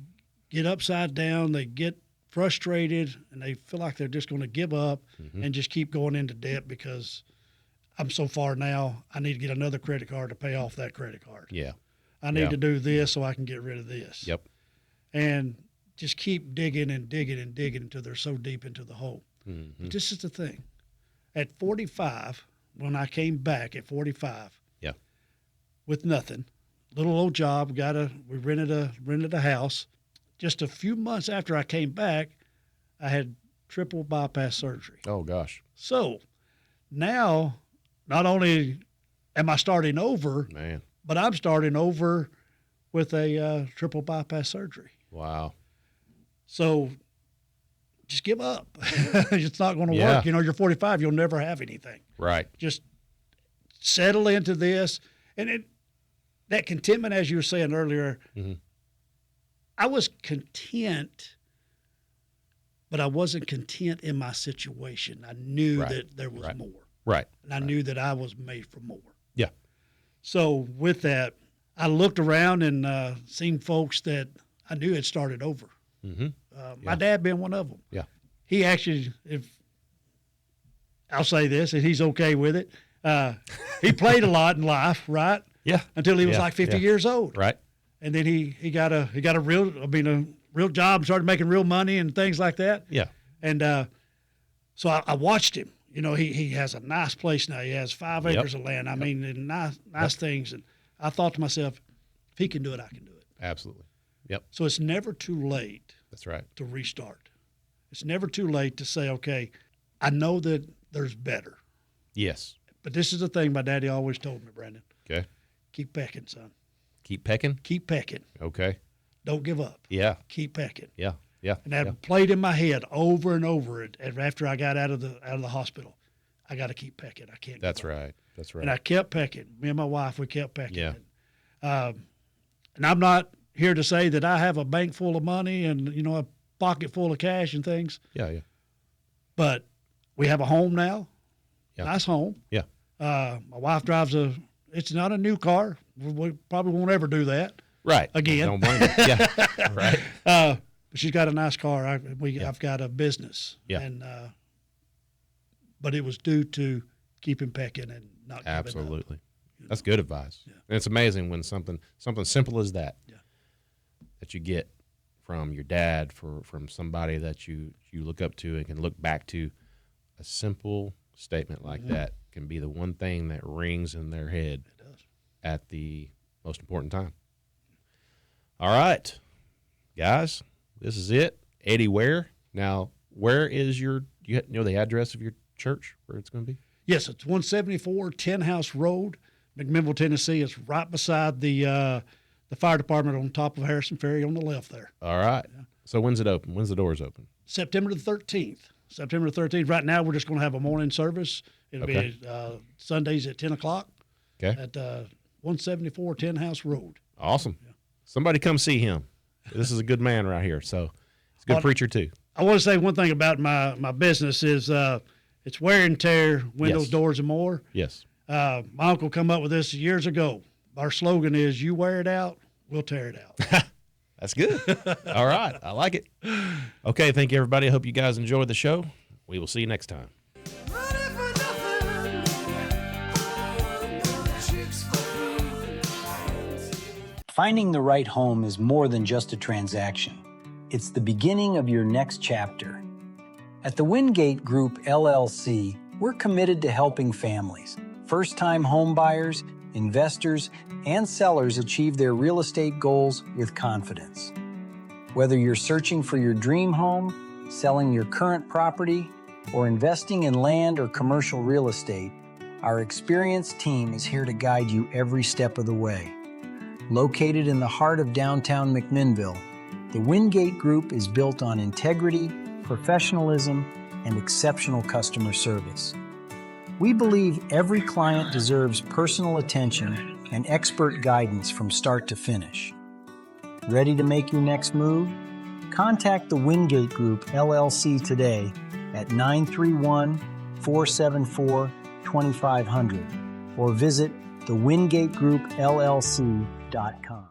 get upside down, they get frustrated, and they feel like they're just going to give up and just keep going into debt because I'm so far now, I need to get another credit card to pay off that credit card. Yeah. I need to do this so I can get rid of this. Yep. And just keep digging and digging and digging until they're so deep into the hole. But this is the thing. At 45, when I came back at 45, with nothing, little old job, we rented a house. Just a few months after I came back, I had triple bypass surgery. Oh gosh. So now, not only am I starting over, but I'm starting over with a triple bypass surgery. Wow. So just give up. It's not going to work. You're 45, you'll never have anything. Right. Just settle into this. And that contentment, as you were saying earlier, I was content, but I wasn't content in my situation. I knew that there was more. Right. And I knew that I was made for more. Yeah. So with that, I looked around and seen folks that I knew had started over. My dad being one of them. Yeah. He actually, if I'll say this, and he's okay with it, he played a lot in life, right? Yeah. Until he was like 50 years old. Right. And then he got a real job, started making real money and things like that. Yeah. And so I watched him. He has a nice place now. He has 5 acres of land. I mean, and nice things. And I thought to myself, if he can do it, I can do it. Absolutely. Yep. So it's never too late. That's right. To restart. It's never too late to say, okay, I know that there's better. Yes. But this is the thing my daddy always told me, Brandon. Okay. Keep pecking, son. Keep pecking? Keep pecking. Okay. Don't give up. Yeah. Keep pecking. Yeah. Yeah. And that played in my head over and over after I got out of the hospital. I got to keep pecking. I can't. That's right. That's right. And I kept pecking. Me and my wife, we kept pecking. Yeah. And I'm not here to say that I have a bank full of money and a pocket full of cash and things. Yeah. Yeah. But we have a home now. Yeah. Nice home. Yeah. My wife drives it's not a new car. We probably won't ever do that. Right. Again. Don't blame her. Yeah. Right. But she's got a nice car. I've got a business. Yeah. And but it was due to keeping pecking and not giving up. Absolutely. That's good advice. Yeah. And it's amazing when something simple as that that you get from your dad, from somebody that you look up to and can look back to, a simple statement like that can be the one thing that rings in their head at the most important time. All right, guys, this is it. Eddie Ware. Now, where is you know the address of your church, where it's going to be? Yes, it's 174 10 House Road, McMinnville, Tennessee. It's right beside the fire department on top of Harrison Ferry on the left there. All right. Yeah. So when's it open? When's the doors open? September the 13th. September the 13th. Right now, we're just going to have a morning service. It'll be Sundays at 10 o'clock at 174 10 House Road. Awesome. Yeah. Somebody come see him. This is a good man right here. So he's a good preacher too. I want to say one thing about my business is it's wear and tear, windows, doors, and more. Yes. My uncle come up with this years ago. Our slogan is, you wear it out, we'll tear it out. That's good. All right. I like it. Okay. Thank you, everybody. I hope you guys enjoyed the show. We will see you next time. Finding the right home is more than just a transaction. It's the beginning of your next chapter. At the Wingate Group, LLC, we're committed to helping families, first-time home buyers, investors, and sellers achieve their real estate goals with confidence. Whether you're searching for your dream home, selling your current property, or investing in land or commercial real estate, our experienced team is here to guide you every step of the way. Located in the heart of downtown McMinnville, the Wingate Group is built on integrity, professionalism, and exceptional customer service. We believe every client deserves personal attention and expert guidance from start to finish. Ready to make your next move? Contact the Wingate Group LLC today at 931-474-2500 or visit thewingategroupllc.com.